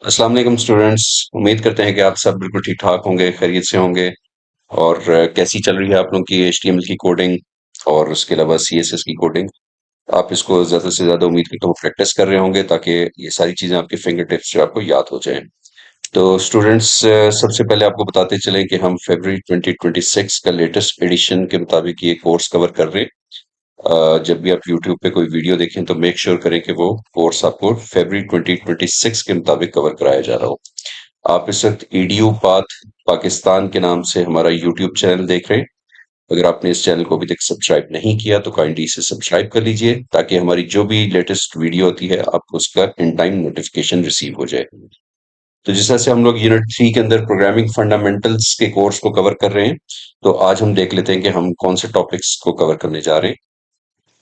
अस्सलाम वालेकुम स्टूडेंट्स। उम्मीद करते हैं कि आप सब बिल्कुल ठीक ठाक होंगे, खैरियत से होंगे। और कैसी चल रही है आप लोगों की एचटीएमएल की कोडिंग और उसके अलावा सीएसएस की कोडिंग। आप इसको ज्यादा से ज्यादा उम्मीद करता हूँ प्रैक्टिस कर रहे होंगे ताकि ये सारी चीजें आपके फिंगर टिप्स से आपको याद हो जाएं। तो स्टूडेंट्स, सबसे पहले आपको बताते चलें कि हम फरवरी 2026 का लेटेस्ट एडिशन के मुताबिक ये कोर्स कवर कर रहे हैं। जब भी आप YouTube पे कोई वीडियो देखें तो मेक श्योर करें कि वो कोर्स आपको फरवरी 2026 के मुताबिक कवर कराया जा रहा हो। आप इस वक्त ईडीयू पाथ पाकिस्तान के नाम से हमारा यूट्यूब चैनल देख रहे हैं। अगर आपने इस चैनल को अभी तक सब्सक्राइब नहीं किया तो काइंडली इसे सब्सक्राइब कर लीजिए ताकि हमारी जो भी लेटेस्ट वीडियो होती है आपको उसका इन टाइम नोटिफिकेशन रिसीव हो जाए। तो जिस तरह से हम लोग यूनिट 3 के अंदर प्रोग्रामिंग फंडामेंटल्स के कोर्स को कवर कर रहे हैं, तो आज हम देख लेते हैं कि हम कौन से टॉपिक्स को कवर करने जा रहे हैं।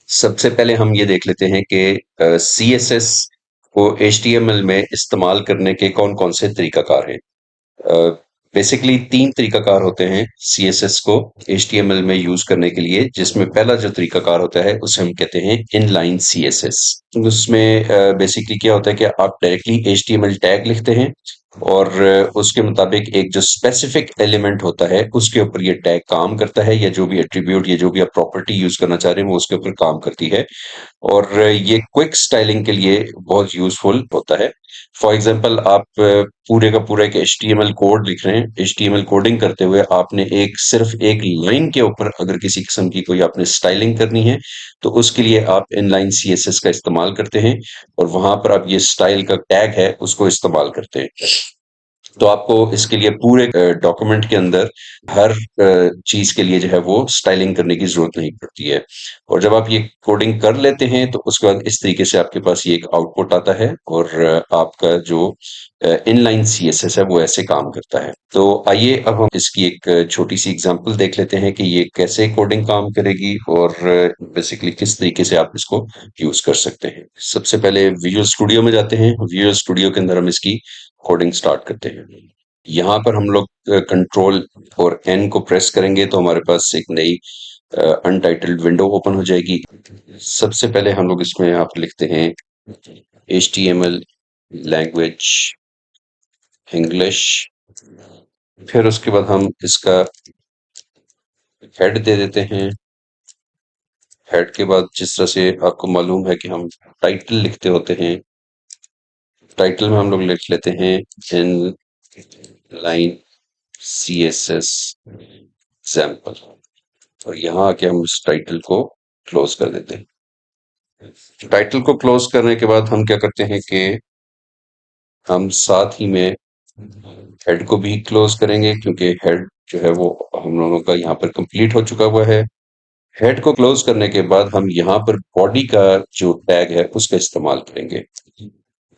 सबसे पहले हम ये देख लेते हैं कि सीएसएस को एचटीएमएल में इस्तेमाल करने के कौन-कौन से तरीकाकार हैं। बेसिकली 3 तरीकाकार होते हैं सीएसएस को एचटीएमएल में यूज करने के लिए, जिसमें पहला जो तरीकाकार होता है उसे हम कहते हैं इनलाइन सीएसएस। उसमें बेसिकली क्या होता है कि आप डायरेक्टली एचटीएमएल टैग लिखते हैं और उसके मुताबिक एक जो स्पेसिफिक एलिमेंट होता है उसके ऊपर ये टैग काम करता है, या जो भी एट्रीब्यूट या जो भी आप प्रॉपर्टी यूज करना चाह रहे हैं वो उसके ऊपर काम करती है। और ये क्विक स्टाइलिंग के लिए बहुत यूजफुल होता है। फॉर एग्जांपल, आप पूरे का पूरा एक एचटीएमएल कोड लिख रहे हैं, एचटीएमएल कोडिंग करते हुए आपने एक सिर्फ एक लाइन के ऊपर अगर किसी किस्म की कोई आपने स्टाइलिंग करनी है तो उसके लिए आप इनलाइन सीएसएस का इस्तेमाल करते हैं और वहां पर आप ये स्टाइल का टैग है उसको इस्तेमाल करते हैं। तो आपको इसके लिए पूरे डॉक्यूमेंट के अंदर हर चीज के लिए जो है वो स्टाइलिंग करने की जरूरत नहीं पड़ती है। और जब आप ये कोडिंग कर लेते हैं तो उसके बाद इस तरीके से आपके पास ये एक आउटपुट आता है और आपका जो इनलाइन सीएसएस है वो ऐसे काम करता है। तो आइए अब हम इसकी एक छोटी सी एग्जांपल देख लेते हैं कि ये कैसे कोडिंग काम करेगी और बेसिकली किस तरीके से आप इसको यूज कर सकते हैं। सबसे पहले विजुअल स्टूडियो में जाते हैं। विजुअल स्टूडियो के अंदर हम इसकी कोडिंग स्टार्ट करते हैं। यहाँ पर हम लोग कंट्रोल और एन को प्रेस करेंगे तो हमारे पास एक नई अनटाइटल्ड विंडो ओपन हो जाएगी। सबसे पहले हम लोग इसमें आप लिखते हैं HTML लैंग्वेज इंग्लिश। फिर उसके बाद हम इसका हेड दे देते हैं। हेड के बाद जिस तरह से आपको मालूम है कि हम टाइटल लिखते होते हैं, टाइटल में हम लोग लिख लेते हैं इन लाइन CSS एग्जाम्पल। और यहाँ आके हम इस टाइटल को क्लोज कर देते हैं। टाइटल को क्लोज करने के बाद हम क्या करते हैं कि हम साथ ही में हेड को भी क्लोज करेंगे, क्योंकि हेड जो है वो हम लोगों का यहाँ पर कंप्लीट हो चुका हुआ है। हेड को क्लोज करने के बाद हम यहाँ पर बॉडी का जो टैग है उसका इस्तेमाल करेंगे।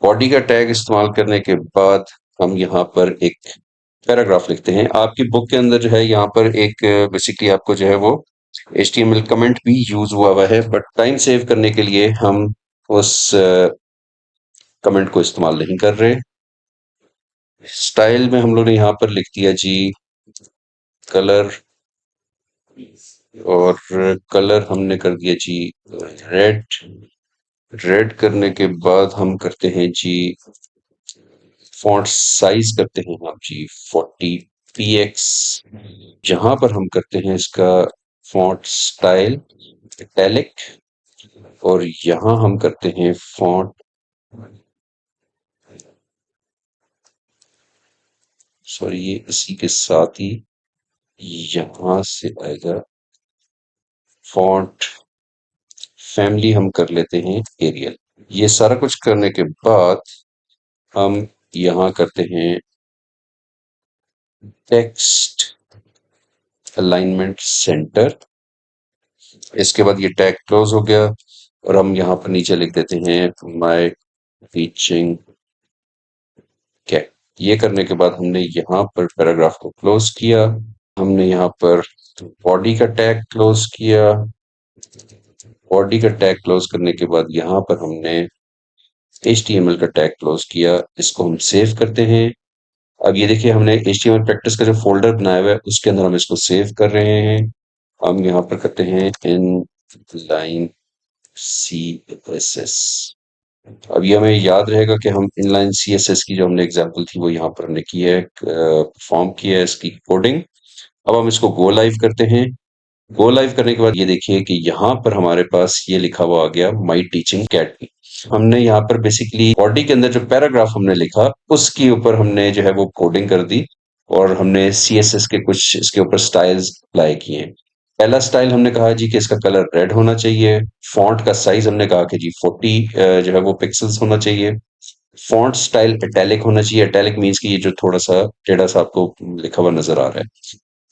बॉडी का टैग इस्तेमाल करने के बाद हम यहाँ पर एक पैराग्राफ लिखते हैं। आपकी बुक के अंदर जो है यहाँ पर एक बेसिकली आपको जो है वो HTML कमेंट भी यूज हुआ है, बट टाइम सेव करने के लिए हम उस कमेंट को इस्तेमाल नहीं कर रहे। स्टाइल में हम लोग ने यहाँ पर लिख दिया जी कलर, और कलर हमने कर दिया जी रेड। रेड करने के बाद हम करते हैं जी फॉन्ट साइज करते हैं हम जी 40 px। जहां पर हम करते हैं इसका फॉन्ट स्टाइल इटैलिक, और यहाँ हम करते हैं फॉन्ट, सॉरी ये इसी के साथ ही यहाँ से आएगा फॉन्ट फैमिली हम कर लेते हैं एरियल। ये सारा कुछ करने के बाद हम यहाँ करते हैं टेक्स्ट अलाइनमेंट सेंटर। इसके बाद ये टैग क्लोज हो गया और हम यहाँ पर नीचे लिख देते हैं माय टीचिंग कैट। ये करने के बाद हमने यहाँ पर पैराग्राफ को क्लोज किया। हमने यहाँ पर बॉडी का टैग क्लोज किया। बॉडी का टैग क्लोज करने के बाद यहाँ पर हमने HTML का टैग क्लोज किया। इसको हम सेव करते हैं। अब ये देखिए हमने HTML प्रैक्टिस का जो फोल्डर बनाया हुआ है उसके अंदर हम इसको सेव कर रहे हैं। हम यहाँ पर करते हैं इन लाइन CSS अब ये हमें याद रहेगा कि हम इनलाइन सीएसएस की जो हमने एग्जांपल थी वो यहाँ पर हमने की है, फॉर्म की है इसकी कोडिंग। अब हम इसको गो लाइव करते हैं। गो लाइव करने के बाद ये देखिए कि यहाँ पर हमारे पास ये लिखा हुआ आ गया, माई टीचिंग अकेडमी। हमने यहाँ पर बेसिकली बॉडी के अंदर जो पैराग्राफ हमने लिखा उसके ऊपर हमने जो है वो कोडिंग कर दी, और हमने सीएसएस के कुछ इसके ऊपर स्टाइल्स अप्लाई किए। पहला स्टाइल हमने कहा जी कि इसका कलर रेड होना चाहिए। फॉन्ट का साइज हमने कहा कि जी 40 जो है वो पिक्सल्स होना चाहिए। फॉन्ट स्टाइल इटैलिक होना चाहिए। इटैलिक मीन्स कि ये जो थोड़ा सा टेढ़ा सा आपको लिखा हुआ नजर आ रहा है।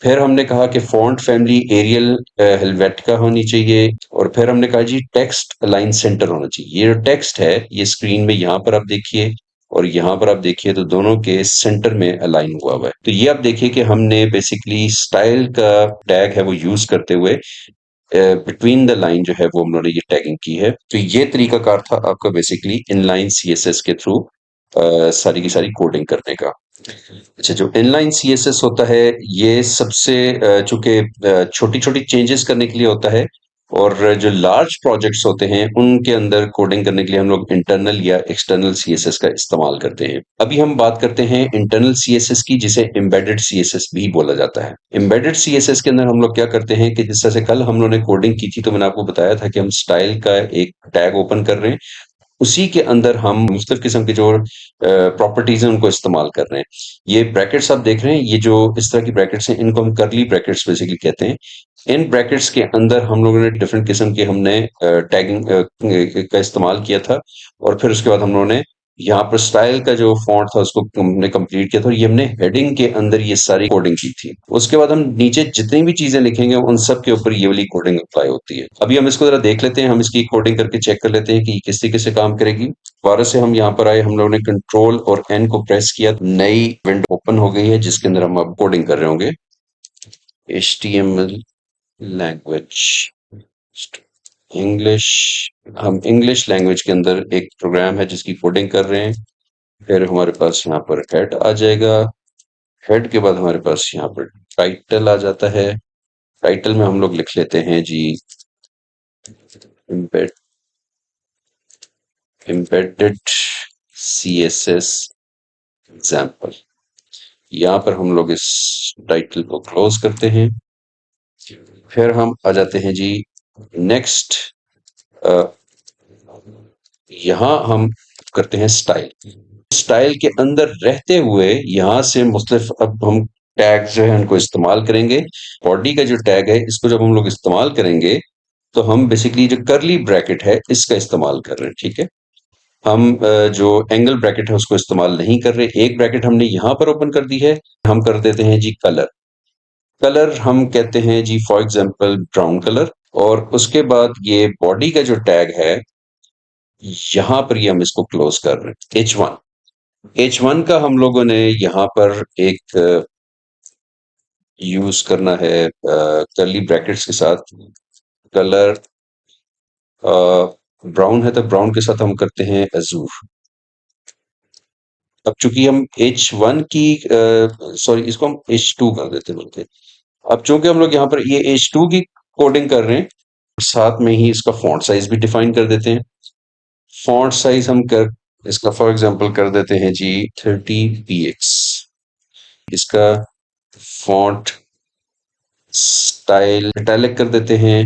फिर हमने कहा कि फॉन्ट फैमिली एरियल हेल्वेटिका होनी चाहिए। और फिर हमने कहा जी टेक्स्ट अलाइन सेंटर होना चाहिए। ये जो टेक्स्ट है ये स्क्रीन में यहाँ पर आप देखिए और यहाँ पर आप देखिए तो दोनों के सेंटर में अलाइन हुआ हुआ है। तो ये आप देखिए कि हमने बेसिकली स्टाइल का टैग है वो यूज करते हुए बिटवीन द लाइन जो है वो हम लोगों ने ये टैगिंग की है। तो ये तरीकाकार था आपका बेसिकली इनलाइन सीएसएस के थ्रू सारी की सारी कोडिंग करने का। अच्छा, जो इनलाइन सीएसएस होता है ये सबसे चूंकि छोटी छोटी चेंजेस करने के लिए होता है, और जो लार्ज प्रोजेक्ट्स होते हैं उनके अंदर कोडिंग करने के लिए हम लोग इंटरनल या एक्सटर्नल सीएसएस का इस्तेमाल करते हैं। अभी हम बात करते हैं इंटरनल सीएसएस की, जिसे एम्बेडेड सीएसएस भी बोला जाता है। एम्बेडेड सीएसएस के अंदर हम लोग क्या करते हैं कि जिस तरह से कल हम लोगों ने कोडिंग की थी तो मैंने आपको बताया था कि हम स्टाइल का एक टैग ओपन कर रहे हैं, उसी के अंदर हम मुख्तलिफ किस्म की जो प्रॉपर्टीज हैं उनको इस्तेमाल कर रहे हैं। ये ब्रैकेट्स आप देख रहे हैं, ये जो इस तरह की ब्रैकेट्स हैं इनको हम करली ब्रैकेट्स बेसिकली कहते हैं। इन ब्रैकेट्स के अंदर हम लोगों ने डिफरेंट किस्म के हमने टैगिंग का इस्तेमाल किया था, और फिर उसके बाद हम लोगों ने यहाँ पर स्टाइल का जो फॉन्ट था उसको हमने कंप्लीट किया था, और ये हमने हेडिंग के अंदर ये सारी कोडिंग की थी। उसके बाद हम नीचे जितनी भी चीजें लिखेंगे उन सब के ऊपर ये वाली कोडिंग अप्लाई होती है। अभी हम इसको जरा देख लेते हैं, हम इसकी कोडिंग करके चेक कर लेते हैं कि किस तरीके से काम करेगी। दोबारा से हम यहाँ पर आए, हम लोगों ने कंट्रोल और एन को प्रेस किया, नई विंडो ओपन हो गई है जिसके अंदर हम अब कोडिंग कर रहे होंगे। HTML लैंग्वेज इंग्लिश, हम इंग्लिश लैंग्वेज के अंदर एक प्रोग्राम है जिसकी कोडिंग कर रहे हैं। फिर हमारे पास यहाँ पर हेड आ जाएगा। हेड के बाद हमारे पास यहाँ पर टाइटल आ जाता है। टाइटल में हम लोग लिख लेते हैं जी एम्बेड एम्बेडेड CSS एग्जाम्पल। यहाँ पर हम लोग इस टाइटल को क्लोज करते हैं। फिर हम आ जाते हैं जी नेक्स्ट। यहाँ हम करते हैं स्टाइल। स्टाइल के अंदर रहते हुए यहाँ से मुख्तलिफ अब हम टैग जो है उनको इस्तेमाल करेंगे। बॉडी का जो टैग है इसको जब हम लोग इस्तेमाल करेंगे तो हम बेसिकली जो करली ब्रैकेट है इसका इस्तेमाल कर रहे हैं, ठीक है। हम जो एंगल ब्रैकेट है उसको इस्तेमाल नहीं कर रहे। एक ब्रैकेट हमने यहाँ पर ओपन कर दी है। हम कर देते हैं जी कलर। कलर हम कहते हैं जी फॉर एग्जांपल ब्राउन कलर। और उसके बाद ये बॉडी का जो टैग है यहाँ पर ये हम इसको क्लोज कर रहे हैं। H1 का हम लोगों ने यहाँ पर एक यूज करना है कर्ली ब्रैकेट्स के साथ। कलर ब्राउन है तो ब्राउन के साथ हम करते हैं अजूर। अब चूंकि हम H1 की सॉरी इसको हम H2 कर देते हैं बोलते। अब चूंकि हम लोग यहाँ पर ये H2 की कोडिंग कर रहे हैं, साथ में ही इसका फॉन्ट साइज भी डिफाइन कर देते हैं। फॉन्ट साइज हम कर इसका फॉर एग्जांपल कर देते हैं जी 30 px। इसका फॉन्ट स्टाइल इटैलिक कर देते हैं।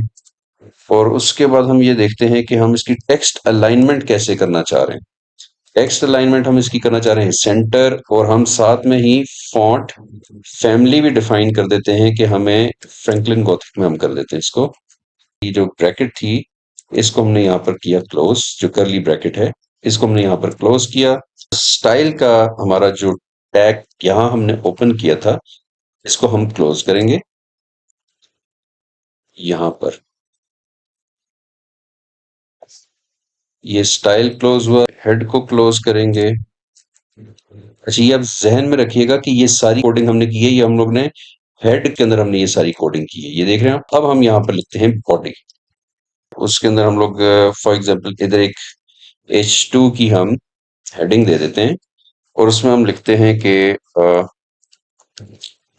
और उसके बाद हम ये देखते हैं कि हम इसकी टेक्स्ट अलाइनमेंट कैसे करना चाह रहे हैं। टेक्स्ट अलाइनमेंट हम इसकी करना चाह रहे हैं सेंटर, और हम साथ में ही फॉन्ट फैमिली भी डिफाइन कर देते हैं कि हमें फ्रैंकलिन गॉथिक में हम कर देते हैं इसको। ये जो ब्रैकेट थी इसको हमने यहाँ पर किया क्लोज, जो करली ब्रैकेट है इसको हमने यहाँ पर क्लोज किया। स्टाइल का हमारा जो टैग यहाँ हमने ओपन किया था इसको हम क्लोज करेंगे यहाँ पर। ये स्टाइल क्लोज हुआ, हेड को क्लोज करेंगे। अच्छा, ये आप जहन में रखिएगा कि ये सारी कोडिंग हमने की है, ये हम लोग ने हेड के अंदर हमने ये सारी कोडिंग की है, ये देख रहे हैं आप। अब हम यहाँ पर लिखते हैं बॉडी। उसके अंदर हम लोग फॉर एग्जांपल इधर एक H2 की हम हेडिंग दे देते हैं, और उसमें हम लिखते हैं कि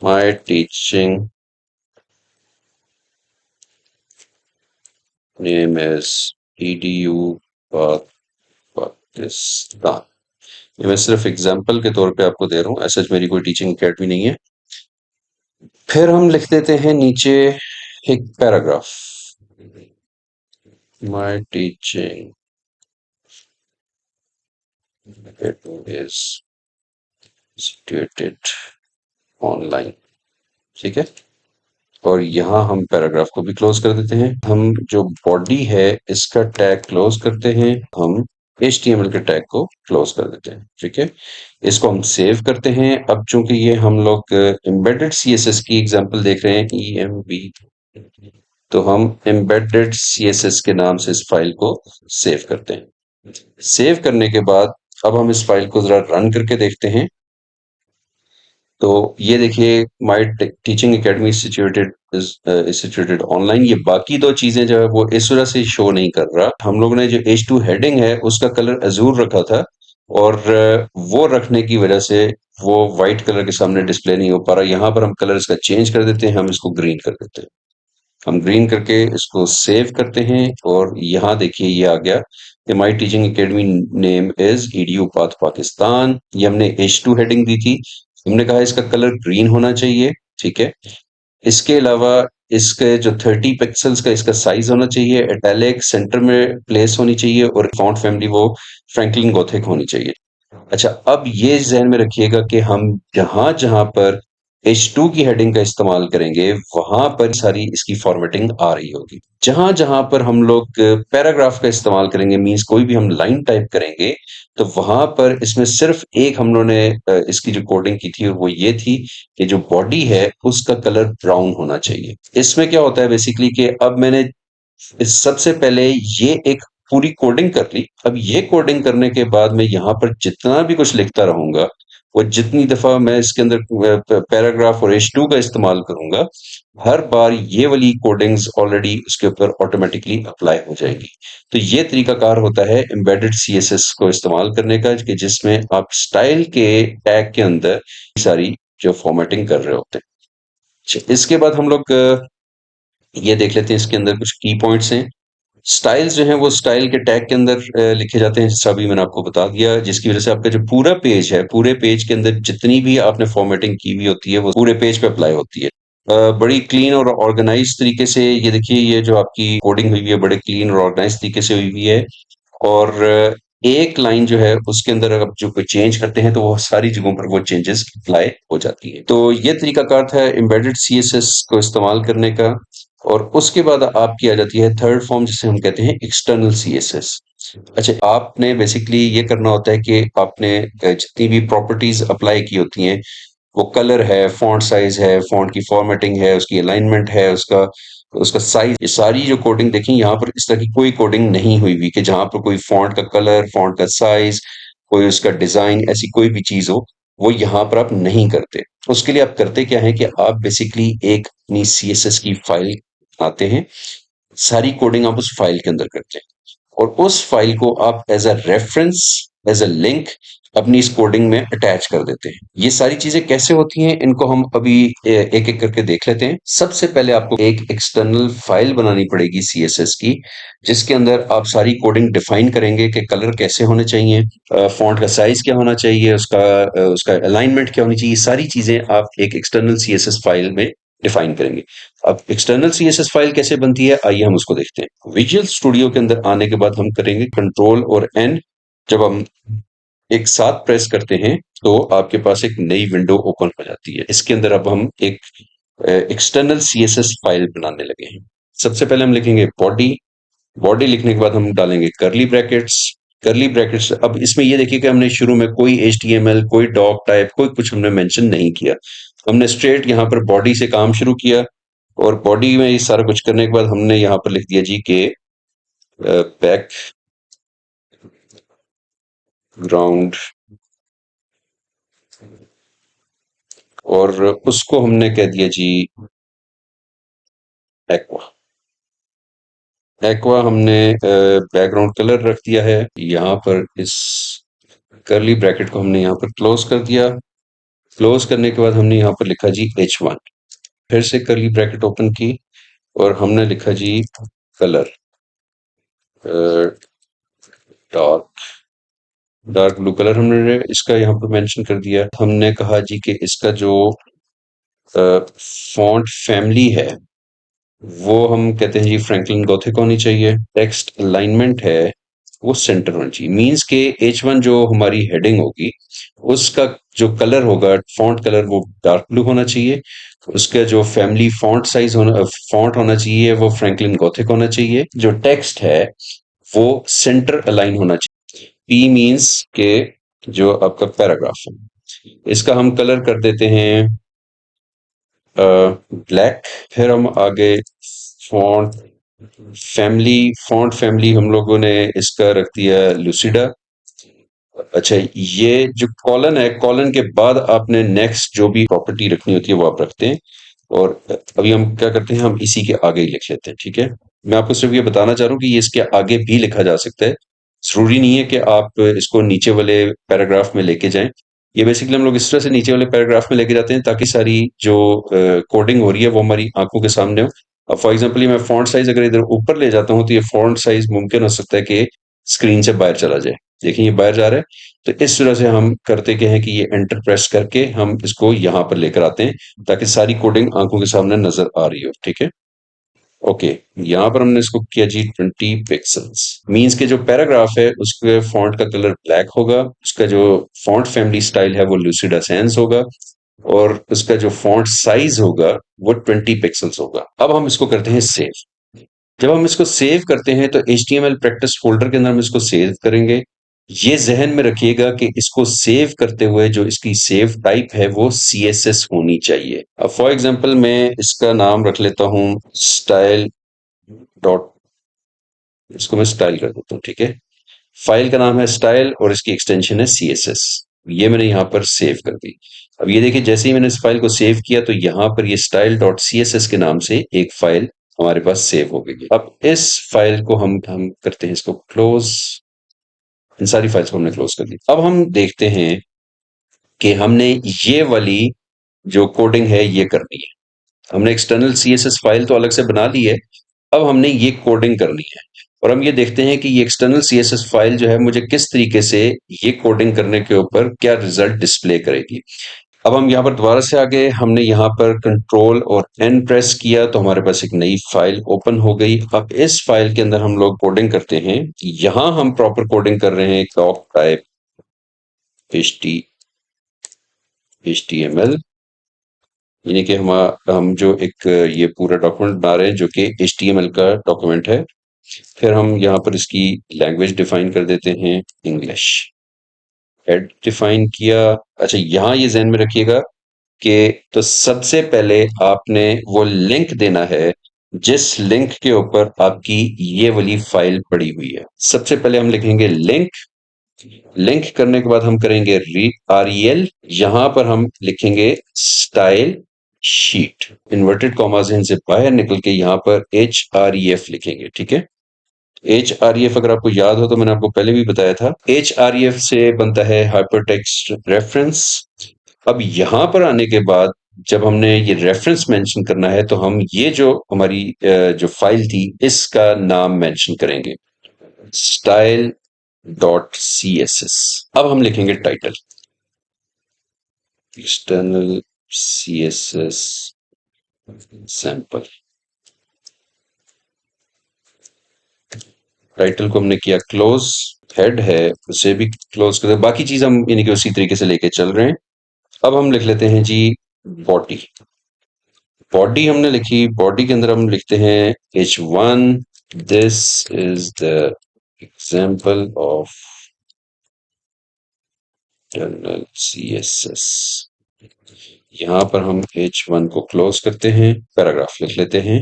my teaching name is edu path Pakistan. ये मैं सिर्फ एग्जाम्पल के तौर पे आपको दे रहा हूँ, ऐसा मेरी कोई टीचिंग एकेडमी नहीं है। फिर हम लिख देते हैं नीचे एक paragraph, my teaching is situated online। ठीक है, और यहाँ हम पैराग्राफ को भी क्लोज कर देते हैं। हम जो बॉडी है इसका टैग क्लोज करते हैं, हम HTML के टैग को क्लोज कर देते हैं। ठीक है, इसको हम सेव करते हैं। अब चूंकि ये हम लोग एम्बेडेड CSS की एग्जांपल देख रहे हैं, EMB, तो हम एम्बेडेड CSS के नाम से इस फाइल को सेव करते हैं। सेव करने के बाद अब हम इस फाइल को जरा रन करके देखते हैं। तो ये देखिए, my teaching academy situated online. ये बाकी दो चीजें जो है वो इस वजह से शो नहीं कर रहा। हम लोग ने जो H2 हेडिंग है उसका कलर अजूर रखा था, और वो रखने की वजह से वो व्हाइट कलर के सामने डिस्प्ले नहीं हो पा रहा। यहाँ पर हम कलर इसका चेंज कर देते हैं, हम इसको ग्रीन कर देते हैं। हम ग्रीन करके इसको सेव करते हैं, और यहाँ देखिए ये आ गया कि my teaching academy name is EDU path Pakistan. ये हमने H2 हेडिंग दी थी, हमने कहा इसका कलर ग्रीन होना चाहिए। ठीक है, इसके अलावा इसके जो 30 पिक्सल्स का इसका साइज होना चाहिए, इटैलिक सेंटर में प्लेस होनी चाहिए, और फॉन्ट फैमिली वो फ्रैंकलिन गोथिक होनी चाहिए। अच्छा, अब ये ज़हन में रखिएगा कि हम जहां-जहां पर H2 की हेडिंग का इस्तेमाल करेंगे, वहां पर सारी इसकी फॉर्मेटिंग आ रही होगी। जहां-जहां पर हम लोग पैराग्राफ का इस्तेमाल करेंगे, मीन्स कोई भी हम लाइन टाइप करेंगे, तो वहां पर इसमें सिर्फ एक हम लोगों ने इसकी जो कोडिंग की थी वो ये थी कि जो बॉडी है उसका कलर ब्राउन होना चाहिए। इसमें क्या होता है बेसिकली कि अब मैंने इस सबसे पहले ये एक पूरी कोडिंग कर ली। अब ये कोडिंग करने के बाद मैं यहाँ पर जितना भी कुछ लिखता रहूंगा, वो जितनी दफा मैं इसके अंदर पैराग्राफ और H2 का इस्तेमाल करूंगा, हर बार ये वाली कोडिंग्स ऑलरेडी उसके ऊपर ऑटोमेटिकली अप्लाई हो जाएगी। तो ये तरीकाकार होता है एम्बेडेड CSS को इस्तेमाल करने का, कि जिसमें आप स्टाइल के टैग के अंदर सारी जो फॉर्मेटिंग कर रहे होते हैं। अच्छा, इसके बाद हम लोग ये देख लेते हैं, इसके अंदर कुछ की पॉइंट्स हैं। स्टाइल्स जो हैं वो स्टाइल के टैग के अंदर लिखे जाते हैं, जैसा अभी मैंने आपको बता दिया, जिसकी वजह से आपका जो पूरा पेज है, पूरे पेज के अंदर जितनी भी आपने फॉर्मेटिंग की हुई होती है वो पूरे पेज पे अप्लाई होती है। बड़ी क्लीन और ऑर्गेनाइज तरीके से ये देखिए, ये जो आपकी कोडिंग हुई हुई है बड़े क्लीन और ऑर्गेनाइज तरीके से हुई हुई है। और एक लाइन जो है उसके अंदर अगर जो कोई चेंज करते हैं तो वो सारी जगहों पर वो चेंजेस अप्लाई हो जाती है। तो ये तरीकाकार था एम्बेडेड CSS को इस्तेमाल करने का। और उसके बाद आपकी आ जाती है थर्ड फॉर्म, जिसे हम कहते हैं एक्सटर्नल CSS। अच्छा, आपने बेसिकली ये करना होता है कि आपने जितनी भी प्रॉपर्टीज अप्लाई की होती हैं, वो कलर है, फॉन्ट साइज है, फॉन्ट की फॉर्मेटिंग है, उसकी अलाइनमेंट है, उसका उसका साइज, ये सारी जो कोडिंग देखी, यहाँ पर इस तरह की कोई कोडिंग नहीं हुई हुई कि जहां पर कोई फॉन्ट का कलर, फॉन्ट का साइज, कोई उसका डिजाइन, ऐसी कोई भी चीज हो, वो यहाँ पर आप नहीं करते। उसके लिए आप करते क्या है कि आप बेसिकली एक अपनी CSS की फाइल बनाते हैं, सारी कोडिंग आप उस फाइल के अंदर करते हैं, और उस फाइल को आप as a reference, as a link अपनी इस कोडिंग में अटैच कर देते हैं। ये सारी चीजें कैसे होती हैं, इनको हम अभी एक एक करके देख लेते हैं। सबसे पहले आपको एक एक्सटर्नल फाइल बनानी पड़ेगी CSS की, जिसके अंदर आप सारी कोडिंग डिफाइन करेंगे कि कलर कैसे होने चाहिए, फॉन्ट का साइज क्या होना चाहिए, उसका अलाइनमेंट क्या होनी चाहिए, सारी चीजें आप एक एक्सटर्नल CSS फाइल में डिफाइन करेंगे। अब एक्सटर्नल CSS फाइल कैसे बनती है, आइए हम उसको देखते हैं। विजुअल स्टूडियो के अंदर आने के बाद हम करेंगे कंट्रोल और N। जब हम एक साथ प्रेस करते हैं तो आपके पास एक नई विंडो ओपन हो जाती है। इसके अंदर अब हम एक एक्सटर्नल CSS फाइल बनाने लगे हैं। सबसे पहले हम लिखेंगे बॉडी। बॉडी लिखने के बाद हम डालेंगे करली ब्रैकेट्स। करली ब्रैकेट्स, अब इसमें ये देखिए कि हमने शुरू में कोई HTML, कोई डॉक टाइप, कोई कुछ हमने मेंशन नहीं किया। हमने स्ट्रेट यहाँ पर बॉडी से काम शुरू किया, और बॉडी में ये सारा कुछ करने के बाद हमने यहाँ पर लिख दिया जी के बैकग्राउंड, और उसको हमने कह दिया जी एक्वा। एक्वा हमने बैकग्राउंड कलर रख दिया है। यहाँ पर इस करली ब्रैकेट को हमने यहाँ पर क्लोज कर दिया। क्लोज करने के बाद हमने यहाँ पर लिखा जी H1। फिर से करली ब्रैकेट ओपन की, और हमने लिखा जी colour dark dark blue colour हमने इसका यहाँ पर मेंशन कर दिया। हमने कहा जी कि इसका जो फॉन्ट फैमिली है वो हम कहते हैं जी फ्रैंकलिन गॉथिक होनी चाहिए। टेक्स्ट अलाइनमेंट है वो सेंटर होनी चाहिए। मीन्स के H1 जो हमारी हेडिंग होगी उसका जो कलर होगा फॉन्ट कलर वो डार्क ब्लू होना चाहिए। उसका जो फैमिली फॉन्ट होना चाहिए वो फ्रैंकलिन गॉथिक होना चाहिए। जो टेक्स्ट है वो सेंटर अलाइन होना चाहिए। पी मीन्स के जो आपका पैराग्राफ है इसका हम कलर कर देते हैं ब्लैक। फिर हम आगे फॉन्ट फॉन्ट फैमिली हम लोगों ने इसका रख दिया लूसिडा। अच्छा, ये जो कॉलन है कॉलन के बाद आपने नेक्स्ट जो भी प्रॉपर्टी रखनी होती है वो आप रखते हैं। और अभी हम क्या करते हैं हम इसी के आगे ही लिख लेते हैं। ठीक है, मैं आपको सिर्फ ये बताना चाह रहा हूँ कि ये इसके आगे भी लिखा जा सकता है। जरूरी नहीं है कि आप इसको नीचे वाले पैराग्राफ में लेके जाएं। ये बेसिकली हम लोग इस तरह से नीचे वाले पैराग्राफ में लेके जाते हैं ताकि सारी जो कोडिंग हो रही है वो हमारी आंखों के सामने हो। अब फॉर एग्जांपल मैं फॉन्ट साइज अगर इधर ऊपर ले जाता हूँ तो ये फॉन्ट साइज मुमकिन हो सकता है कि स्क्रीन से बाहर चला जाए। देखिए ये बाहर जा रहा है। तो इस तरह से हम करते क्या है कि ये एंटर प्रेस करके हम इसको यहाँ पर लेकर आते हैं ताकि सारी कोडिंग आंखों के सामने नजर आ रही हो। ठीक है, ओके। यहाँ पर हमने इसको किया जी 20 पिक्सल्स। मीन्स के जो पैराग्राफ है उसके फॉन्ट का कलर ब्लैक होगा। उसका जो फॉन्ट फैमिली स्टाइल है वो लूसिडा सैंस होगा। और उसका जो फॉन्ट साइज होगा वो 20 पिक्सल्स होगा। अब हम इसको करते हैं सेव। जब हम इसको सेव करते हैं तो HTML प्रैक्टिस फोल्डर के अंदर हम इसको सेव करेंगे। ये जहन में रखिएगा कि इसको सेव करते हुए जो इसकी सेव टाइप है वो CSS होनी चाहिए। अब फॉर एग्जांपल मैं इसका नाम रख लेता हूं स्टाइल डॉट, इसको मैं स्टाइल कर देता हूँ। ठीक है, फाइल का नाम है स्टाइल और इसकी एक्सटेंशन है CSS। ये मैंने यहाँ पर सेव कर दी। अब ये देखिए जैसे ही मैंने इस फाइल को सेव किया तो यहाँ पर ये स्टाइल डॉट CSS के नाम से एक फाइल हमारे पास सेव हो गई। अब इस फाइल को हम करते हैं इसको क्लोज। इन सारी फाइल्स को हमने क्लोज कर दी। अब हम देखते हैं कि हमने ये वाली जो कोडिंग है ये करनी है। हमने एक्सटर्नल CSS फाइल तो अलग से बना ली है। अब हमने ये कोडिंग करनी है। और हम ये देखते हैं कि ये एक्सटर्नल CSS फाइल जो है मुझे किस तरीके से ये कोडिंग करने के ऊपर क्या रिजल्ट डिस्प्ले करेगी। अब हम यहाँ पर दोबारा से आगे हमने यहाँ पर कंट्रोल और N प्रेस किया तो हमारे पास एक नई फाइल ओपन हो गई। अब इस फाइल के अंदर हम लोग कोडिंग करते हैं। यहाँ हम प्रॉपर कोडिंग कर रहे हैं डॉक टाइप HTML, यानी कि हम जो एक ये पूरा डॉक्यूमेंट बना रहे हैं जो कि HTML का डॉक्यूमेंट है। फिर हम यहाँ पर इसकी लैंग्वेज डिफाइन कर देते हैं इंग्लिश। हेड डिफाइन किया। अच्छा, यहाँ ये ध्यान में रखिएगा कि तो सबसे पहले आपने वो लिंक देना है जिस लिंक के ऊपर आपकी ये वाली फाइल पड़ी हुई है। सबसे पहले हम लिखेंगे लिंक। लिंक करने के बाद हम करेंगे REL। यहां पर हम लिखेंगे स्टाइल शीट। इन्वर्टेड कॉमास से बाहर निकल के यहाँ पर HREF लिखेंगे। ठीक है, HREF अगर आपको याद हो तो मैंने आपको पहले भी बताया था। HREF से बनता है हाइपरटेक्स्ट रेफरेंस। अब यहां पर आने के बाद जब हमने ये रेफरेंस मेंशन करना है तो हम ये जो हमारी जो फाइल थी इसका नाम मेंशन करेंगे स्टाइल डॉट CSS। अब हम लिखेंगे title external CSS sample. Title को हमने किया क्लोज। हेड है उसे भी क्लोज कर दे। बाकी चीज हम यानी कि उसी तरीके से लेके चल रहे हैं। अब हम लिख लेते हैं जी बॉडी। बॉडी हमने लिखी। बॉडी के अंदर हम लिखते हैं H1 this is the example of internal CSS। यहाँ पर हम H1 को क्लोज करते हैं। पैराग्राफ लिख लेते हैं।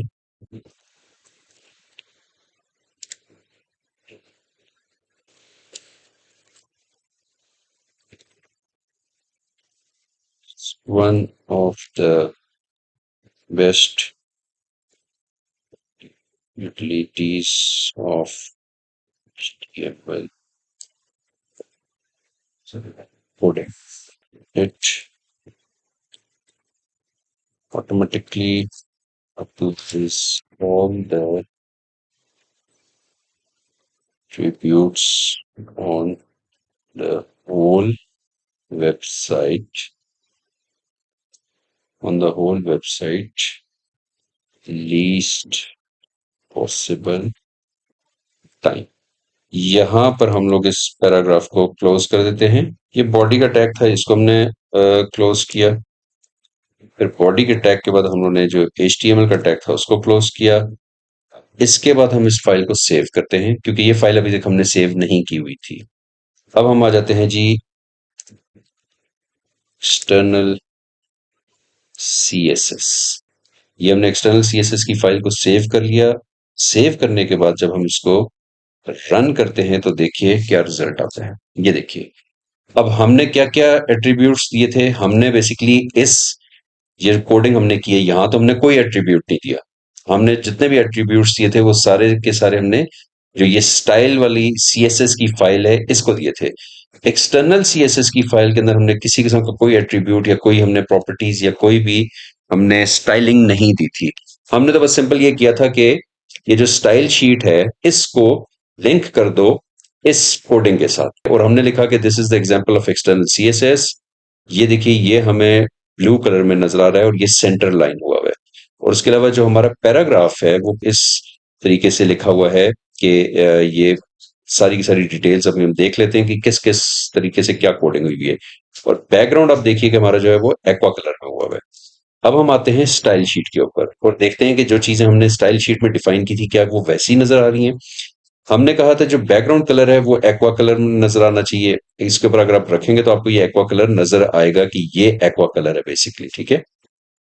One of the best utilities of HTML coding. It automatically applies all the attributes on the whole website on the whole website least possible time। यहाँ पर हम लोग इस पैराग्राफ को क्लोज कर देते हैं। ये बॉडी का टैग था, इसको हमने क्लोज किया। फिर बॉडी के टैग के बाद हम लोगों ने जो HTML का टैग था उसको क्लोज किया। इसके बाद हम इस फाइल को सेव करते हैं, क्योंकि ये फाइल अभी तक हमने सेव नहीं की हुई थी। अब हम आ जाते हैं जी एक्सटर्नल CSS। ये हमने एक्सटर्नल CSS की फाइल को सेव कर लिया। सेव करने के बाद जब हम इसको रन करते हैं तो देखिए क्या रिजल्ट आता है। ये देखिए, अब हमने क्या क्या एट्रीब्यूट्स दिए थे। हमने बेसिकली इस ये कोडिंग हमने की है, यहाँ तो हमने कोई एट्रीब्यूट नहीं दिया। हमने जितने भी एट्रीब्यूट्स दिए थे वो सारे के सारे हमने जो ये स्टाइल वाली CSS की फाइल है इसको दिए थे। एक्सटर्नल CSS की फाइल के अंदर हमने किसी किस्म का कोई एट्रीब्यूट या कोई हमने प्रॉपर्टीज या कोई भी हमने स्टाइलिंग नहीं दी थी। हमने तो बस सिंपल ये किया था कि ये जो स्टाइल शीट है इसको लिंक कर दो इस कोडिंग के साथ, और हमने लिखा कि this is the example of external CSS। ये देखिए, ये हमें ब्लू कलर में नजर आ रहा है और ये सेंटर लाइन हुआ हुआ है। और उसके अलावा जो हमारा पैराग्राफ है वो इस तरीके से लिखा हुआ है कि ये सारी की सारी डिटेल्स अभी हम देख लेते हैं कि किस किस तरीके से क्या कोडिंग हुई है। और बैकग्राउंड आप देखिए कि हमारा जो है वो एक्वा कलर में हुआ हुआ है। अब हम आते हैं स्टाइल शीट के ऊपर और देखते हैं कि जो चीजें हमने स्टाइल शीट में डिफाइन की थी क्या वो वैसी नजर आ रही हैं। हमने कहा था जो बैकग्राउंड कलर है वो एक्वा कलर में नजर आना चाहिए। इसके ऊपर अगर आप रखेंगे तो आपको ये एक्वा कलर नजर आएगा कि ये एक्वा कलर है बेसिकली, ठीक है।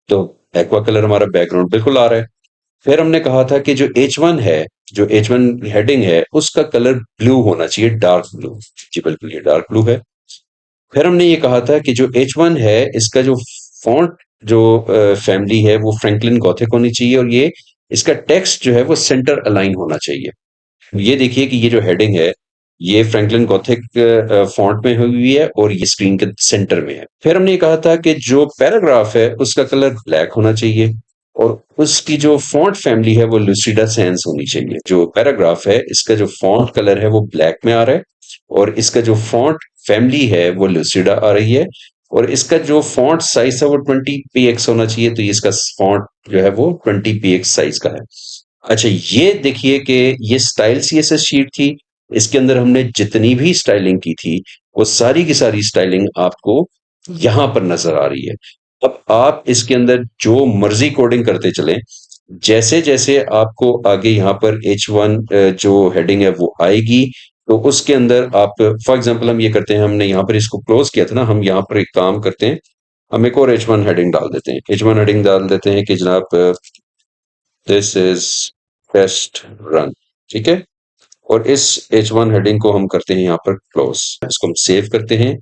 तो एक्वा कलर हमारा बैकग्राउंड बिल्कुल आ रहा है। फिर हमने कहा था कि जो H1 है, जो H1 हेडिंग है उसका कलर ब्लू होना चाहिए, डार्क ब्लू। जी बिल्कुल, ये डार्क ब्लू है। फिर हमने ये कहा था कि जो H1 है इसका जो फॉन्ट जो फैमिली है वो फ्रैंकलिन गॉथिक होनी चाहिए, और ये इसका टेक्स्ट जो है वो सेंटर अलाइन होना चाहिए। ये देखिए कि ये जो हेडिंग है ये फ्रैंकलिन गॉथिक फॉन्ट में हुई है और ये स्क्रीन के सेंटर में है। फिर हमने ये कहा था कि जो पैराग्राफ है उसका कलर ब्लैक होना चाहिए और उसकी जो फॉन्ट फैमिली है वो लुसिडा सैंस होनी चाहिए। जो पैराग्राफ है इसका जो फॉन्ट कलर है वो ब्लैक में आ रहा है और इसका जो फॉन्ट फैमिली है वो लुसिडा आ रही है, और इसका जो फॉन्ट साइज है वो 20 px होना चाहिए। तो इसका फॉन्ट जो है वो 20 px साइज का है। अच्छा, ये देखिए कि ये स्टाइल CSS शीट थी। इसके अंदर हमने जितनी भी स्टाइलिंग की थी वो सारी की सारी स्टाइलिंग आपको यहां पर नजर आ रही है। अब आप इसके अंदर जो मर्जी कोडिंग करते चलें, जैसे जैसे आपको आगे यहाँ पर H1 जो हेडिंग है वो आएगी तो उसके अंदर आप फॉर एग्जांपल हम ये करते हैं, हमने यहाँ पर इसको क्लोज किया था ना, हम यहाँ पर एक काम करते हैं, हम एक और H1 हेडिंग डाल देते हैं। H1 हेडिंग डाल देते हैं कि जनाब दिस इज टेस्ट रन, ठीक है। और इस H1 हेडिंग को हम करते हैं यहाँ पर क्लोज। इसको हम सेव करते हैं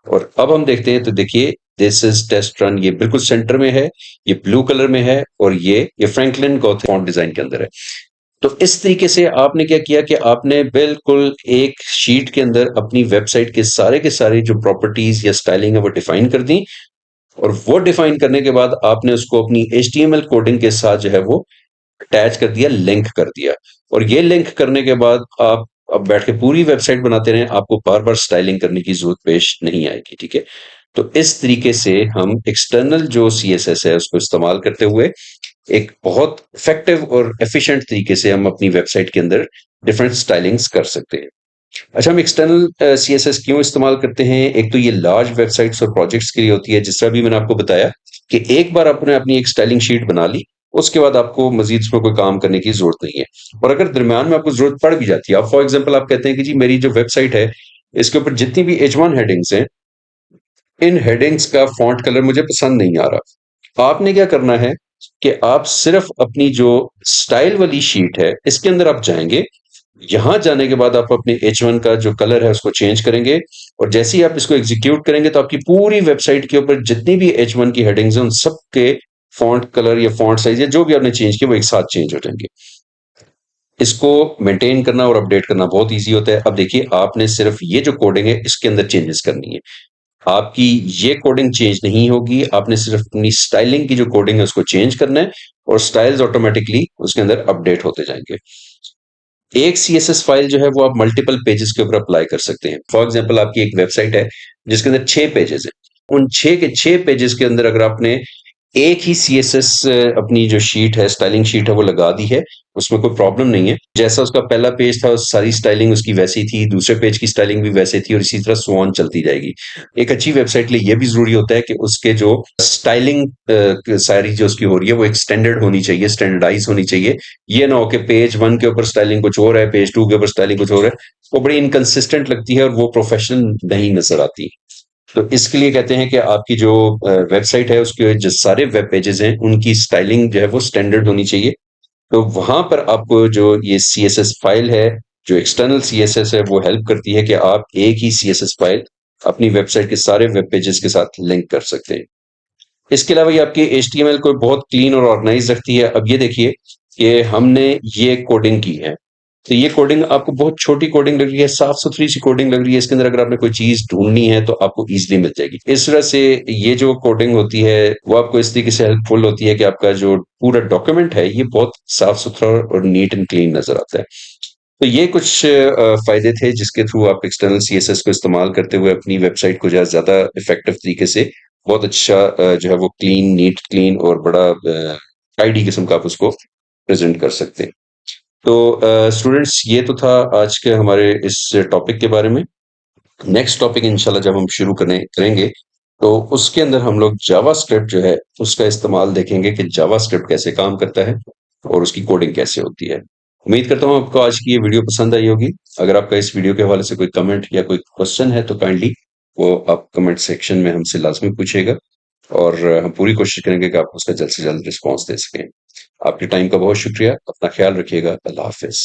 और अब हम देखते हैं तो देखिए दिस इज टेस्ट रन, ये बिल्कुल सेंटर में है, ये ब्लू कलर में है और ये फ्रैंकलिन गॉथिक फॉन्ट डिजाइन के अंदर है। तो इस तरीके से आपने क्या किया कि आपने बिल्कुल एक शीट के अंदर अपनी वेबसाइट के सारे जो प्रॉपर्टीज या स्टाइलिंग है वो डिफाइन कर दी, और वो डिफाइन करने के बाद आपने उसको अपनी HTML कोडिंग के साथ जो है वो अटैच कर दिया, लिंक कर दिया। और ये लिंक करने के बाद आप अब बैठ के पूरी वेबसाइट बनाते रहें, आपको बार बार स्टाइलिंग करने की जरूरत पेश नहीं आएगी, ठीक है। तो इस तरीके से हम एक्सटर्नल जो CSS है उसको इस्तेमाल करते हुए एक बहुत इफेक्टिव और एफिशिएंट तरीके से हम अपनी वेबसाइट के अंदर डिफरेंट स्टाइलिंग्स कर सकते हैं। अच्छा, हम एक्सटर्नल CSS क्यों इस्तेमाल करते हैं? एक तो ये लार्ज वेबसाइट्स और प्रोजेक्ट्स के लिए होती है, जिस तरह भी मैंने आपको बताया कि एक बार आपने अपनी एक स्टाइलिंग शीट बना ली, उसके बाद आपको मजीद उसमें कोई काम करने की जरूरत नहीं है। और अगर दरमियान में आपको जरूरत पड़ भी जाती है, आप फॉर एग्जाम्पल आप कहते हैं कि जी मेरी जो वेबसाइट है इसके ऊपर जितनी भी H1 हेडिंग्स हैं, इन हेडिंग्स का फॉन्ट कलर मुझे पसंद नहीं आ रहा। आपने क्या करना है कि आप सिर्फ अपनी जो स्टाइल वाली शीट है इसके अंदर आप जाएंगे। यहां जाने के बाद आप अपने H1 का जो कलर है उसको चेंज करेंगे, और जैसे ही आप इसको एग्जीक्यूट करेंगे तो आपकी पूरी वेबसाइट के ऊपर जितनी भी H1 की हेडिंग्स हैं उन सबके फॉन्ट कलर या फॉन्ट साइज या जो भी आपने चेंज किया वो एक साथ चेंज हो जाएंगे। इसको मेंटेन करना और अपडेट करना बहुत इजी होता है। अब देखिए, आपने सिर्फ ये जो कोडिंग है इसके अंदर चेंजेस करनी है। आपकी ये कोडिंग चेंज नहीं होगी, आपने सिर्फ अपनी स्टाइलिंग की जो कोडिंग है उसको चेंज करना है और स्टाइल्स ऑटोमेटिकली उसके अंदर अपडेट होते जाएंगे। एक सीएसएस फाइल जो है वो आप मल्टीपल पेजेस के ऊपर अप्लाई कर सकते हैं। फॉर एग्जांपल आपकी एक वेबसाइट है जिसके अंदर 6 पेजेस हैं। उन 6 के 6 पेजेस के अंदर अगर आपने एक ही सीएसएस अपनी जो शीट है, स्टाइलिंग शीट है वो लगा दी है, उसमें कोई प्रॉब्लम नहीं है। जैसा उसका पहला पेज था, सारी स्टाइलिंग उसकी वैसी थी, दूसरे पेज की स्टाइलिंग भी वैसे थी और इसी तरह सो ऑन चलती जाएगी। एक अच्छी वेबसाइट के लिए ये भी ज़रूरी होता है कि उसके जो स्टाइलिंग सारी जो उसकी हो रही है वो एक स्टैंडर्ड होनी चाहिए, स्टैंडर्डाइज़ होनी चाहिए। ये ना हो कि पेज 1 के ऊपर स्टाइलिंग कुछ और है, पेज 2 के ऊपर स्टाइलिंग कुछ और है। वो बड़ी इनकंसिस्टेंट लगती है और वो प्रोफेशनल नहीं नज़र आती। तो इसके लिए कहते हैं कि आपकी जो वेबसाइट है उसके जो सारे वेब पेजेस हैं उनकी स्टाइलिंग जो है वो स्टैंडर्ड होनी चाहिए। तो वहां पर आपको जो ये सीएसएस फाइल है, जो एक्सटर्नल सीएसएस है, वो हेल्प करती है कि आप एक ही सीएसएस फाइल अपनी वेबसाइट के सारे वेब पेजेस के साथ लिंक कर सकते हैं। इसके अलावा ये आपकी एचटीएमएल को बहुत क्लीन और ऑर्गेनाइज रखती है। अब ये देखिए कि हमने ये कोडिंग की है, तो ये कोडिंग आपको बहुत छोटी कोडिंग लग रही है, साफ सुथरी सी कोडिंग लग रही है। इसके अंदर अगर आपने कोई चीज ढूंढनी है तो आपको इजीली मिल जाएगी। इस तरह से ये जो कोडिंग होती है वो आपको इस तरीके से हेल्पफुल होती है कि आपका जो पूरा डॉक्यूमेंट है ये बहुत साफ सुथरा और नीट एंड क्लीन नजर आता है। तो ये कुछ फायदे थे जिसके थ्रू आप एक्सटर्नल सीएसएस को इस्तेमाल करते हुए अपनी वेबसाइट को जो है ज्यादा इफेक्टिव तरीके से बहुत अच्छा जो है वो क्लीन, नीट, क्लीन और बड़ा टाइडी किस्म का आप उसको प्रेजेंट कर सकते हैं। तो स्टूडेंट्स ये तो था आज के हमारे इस टॉपिक के बारे में। नेक्स्ट टॉपिक इंशाल्लाह जब हम शुरू करेंगे तो उसके अंदर हम लोग जावास्क्रिप्ट जो है उसका इस्तेमाल देखेंगे कि जावास्क्रिप्ट कैसे काम करता है और उसकी कोडिंग कैसे होती है। उम्मीद करता हूँ आपको आज की ये वीडियो पसंद आई होगी। अगर आपका इस वीडियो के हवाले से कोई कमेंट या कोई क्वेश्चन है तो काइंडली वो आप कमेंट सेक्शन में हमसे लाजमी पूछिएगा और हम पूरी कोशिश करेंगे कि आपको उसका जल्द से जल्द रिस्पॉन्स दे सकें। आपके टाइम का बहुत शुक्रिया। अपना ख्याल रखिएगा। अल्लाह हाफिज।